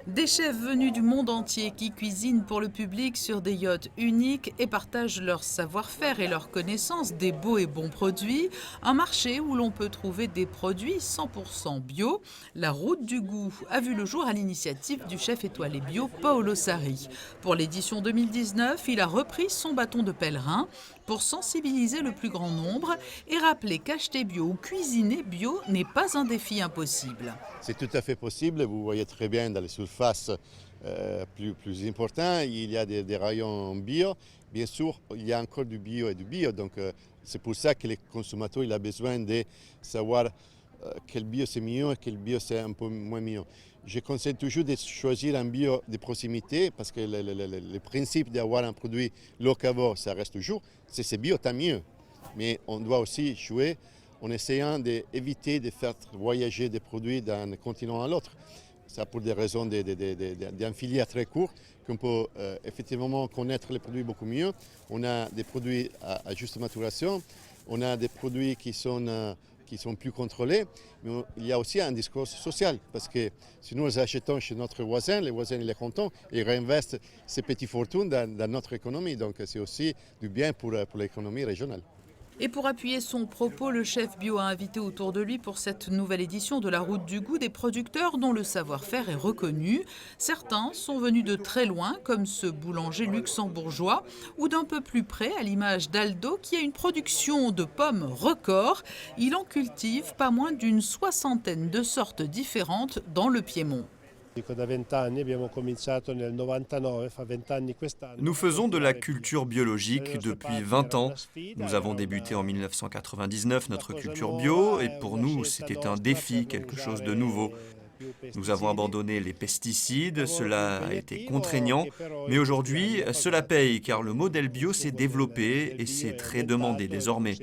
Des chefs venus du monde entier qui cuisinent pour le public sur des yachts uniques et partagent leur savoir-faire et leurs connaissances des beaux et bons produits. Un marché où l'on peut trouver des produits 100% bio. La route du goût a vu le jour à l'initiative du chef étoilé bio Paolo Sarri. Pour l'édition 2019, il a repris son bâton de pèlerin pour sensibiliser le plus grand nombre et rappeler qu'acheter bio ou cuisiner bio n'est pas un défi impossible. C'est tout à fait possible. Vous voyez très bien dans les surfaces plus importantes, il y a des rayons bio. Bien sûr, il y a encore du bio et du bio. Donc, c'est pour ça que les consommateurs il a besoin de savoir quel bio c'est mieux et quel bio c'est un peu moins mieux. Je conseille toujours de choisir un bio de proximité parce que le principe d'avoir un produit locavore, ça reste toujours. Si c'est bio, tant mieux. Mais on doit aussi jouer en essayant d'éviter de faire voyager des produits d'un continent à l'autre. Ça pour des raisons d'un filière très court, qu'on peut effectivement connaître les produits beaucoup mieux. On a des produits à juste maturation, on a des produits qui sont plus contrôlés, mais il y a aussi un discours social, parce que si nous achetons chez notre voisin, les voisins il est content, et ils réinvestent ces petites fortunes dans notre économie. Donc c'est aussi du bien pour l'économie régionale. Et pour appuyer son propos, le chef bio a invité autour de lui pour cette nouvelle édition de la Route du Goût des producteurs dont le savoir-faire est reconnu. Certains sont venus de très loin, comme ce boulanger luxembourgeois, ou d'un peu plus près, à l'image d'Aldo, qui a une production de pommes record. Il en cultive pas moins d'une 60aine de sortes différentes dans le Piémont. Nous faisons de la culture biologique depuis 20 ans. Nous avons débuté en 1999 notre culture bio et pour nous c'était un défi, quelque chose de nouveau. Nous avons abandonné les pesticides, cela a été contraignant, mais aujourd'hui cela paye car le modèle bio s'est développé et c'est très demandé désormais.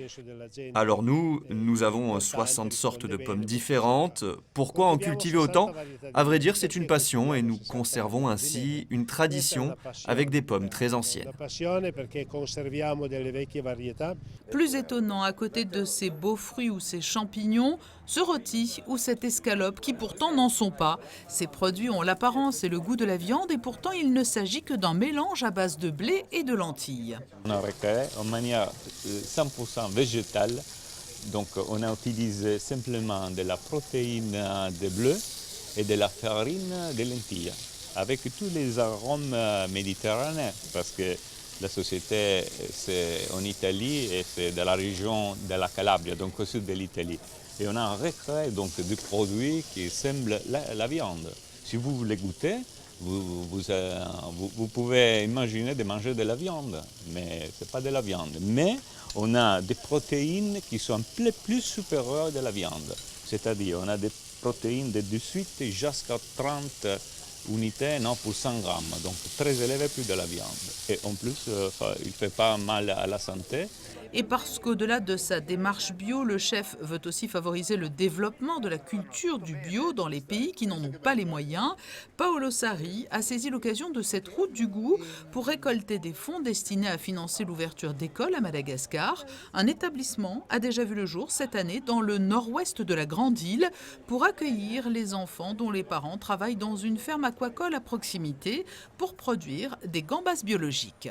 Alors nous avons 60 sortes de pommes différentes. Pourquoi en cultiver autant? À vrai dire, c'est une passion et nous conservons ainsi une tradition avec des pommes très anciennes. Plus étonnant, à côté de ces beaux fruits ou ces champignons, ce rôti ou cette escalope qui pourtant n'en sont pas. Ces produits ont l'apparence et le goût de la viande et pourtant il ne s'agit que d'un mélange à base de blé et de lentilles. On a recréé en manière 100% végétale. Donc on a utilisé simplement de la protéine de bleu et de la farine de lentilles avec tous les arômes méditerranéens parce que la société c'est en Italie et c'est de la région de la Calabria, donc au sud de l'Italie. Et on a recréé donc des produits qui semblent la viande. Si vous voulez goûter, vous pouvez imaginer de manger de la viande, mais ce n'est pas de la viande. Mais on a des protéines qui sont plus supérieures de la viande. C'est-à-dire on a des protéines de 18 jusqu'à 30 unités non, pour 100 grammes, donc très élevé plus de la viande. Et en plus, il ne fait pas mal à la santé. Et parce qu'au-delà de sa démarche bio, le chef veut aussi favoriser le développement de la culture du bio dans les pays qui n'en ont pas les moyens, Paolo Sarri a saisi l'occasion de cette route du goût pour récolter des fonds destinés à financer l'ouverture d'écoles à Madagascar. Un établissement a déjà vu le jour cette année dans le nord-ouest de la Grande Île pour accueillir les enfants dont les parents travaillent dans une ferme aquacole à proximité pour produire des gambas biologiques.